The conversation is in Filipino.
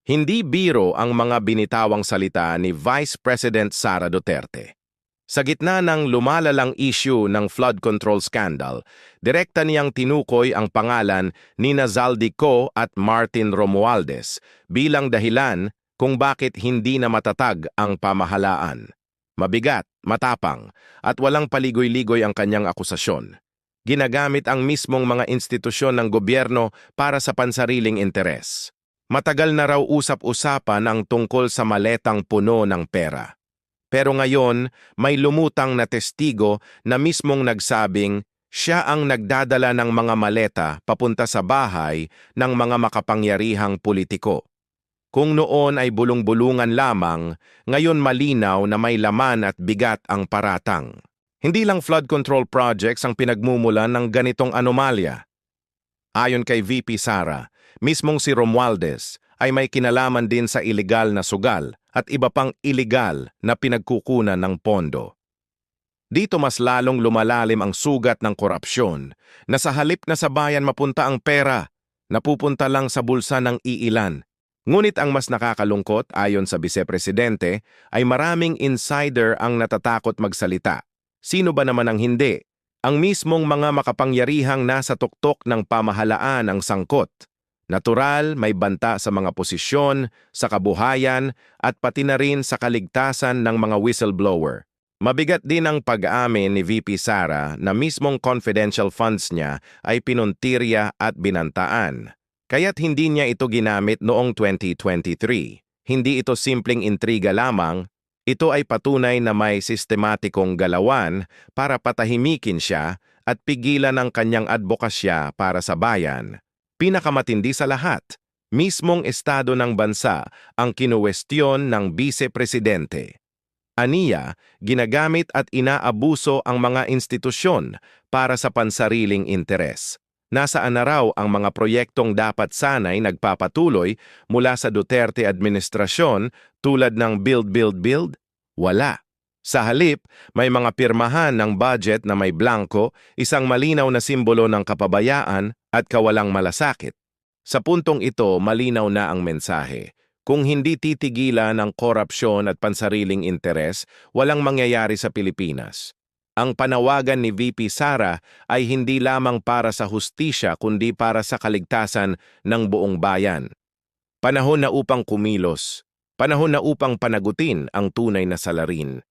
Hindi biro ang mga binitawang salita ni Vice President Sara Duterte. Sa gitna ng lumalalang issue ng flood control scandal, direkta niyang tinukoy ang pangalan ni Zaldico at Martin Romualdez bilang dahilan kung bakit hindi na matatag ang pamahalaan. Mabigat, matapang, at walang paligoy-ligoy ang kanyang akusasyon. Ginagamit ang mismong mga institusyon ng gobyerno para sa pansariling interes. Matagal na raw usap-usapan ang tungkol sa maletang puno ng pera. Pero ngayon, may lumutang na testigo na mismong nagsabing siya ang nagdadala ng mga maleta papunta sa bahay ng mga makapangyarihang politiko. Kung noon ay bulong-bulungan lamang, ngayon malinaw na may laman at bigat ang paratang. Hindi lang flood control projects ang pinagmumulan ng ganitong anomalya. Ayon kay VP Sara, mismong si Romualdez ay may kinalaman din sa ilegal na sugal at iba pang ilegal na pinagkukunan ng pondo. Dito mas lalong lumalalim ang sugat ng korupsyon na sa halip na sa bayan mapunta ang pera, napupunta lang sa bulsa ng iilan. Ngunit ang mas nakakalungkot ayon sa Vice-Presidente ay maraming insider ang natatakot magsalita. Sino ba naman ang hindi? Ang mismong mga makapangyarihang nasa tuktok ng pamahalaan ang sangkot. Natural, may banta sa mga posisyon, sa kabuhayan, at pati na rin sa kaligtasan ng mga whistleblower. Mabigat din ang pag-aamin ni VP Sara na mismong confidential funds niya ay pinuntirya at binantaan. Kaya't hindi niya ito ginamit noong 2023. Hindi ito simpleng intriga lamang, ito ay patunay na may sistematikong galawan para patahimikin siya at pigilan ang kanyang advokasya para sa bayan. Pinakamatindi sa lahat, mismong estado ng bansa ang kinuwestiyon ng Vice-Presidente. Aniya, ginagamit at inaabuso ang mga institusyon para sa pansariling interes. Nasaan na raw ang mga proyektong dapat sanay nagpapatuloy mula sa Duterte administrasyon tulad ng Build, Build, Build? Wala. Sa halip, may mga pirmahan ng budget na may blanko, isang malinaw na simbolo ng kapabayaan at kawalang malasakit. Sa puntong ito, malinaw na ang mensahe. Kung hindi titigilan ang korupsyon at pansariling interes, walang mangyayari sa Pilipinas. Ang panawagan ni VP Sara ay hindi lamang para sa hustisya kundi para sa kaligtasan ng buong bayan. Panahon na upang kumilos. Panahon na upang panagutin ang tunay na salarin.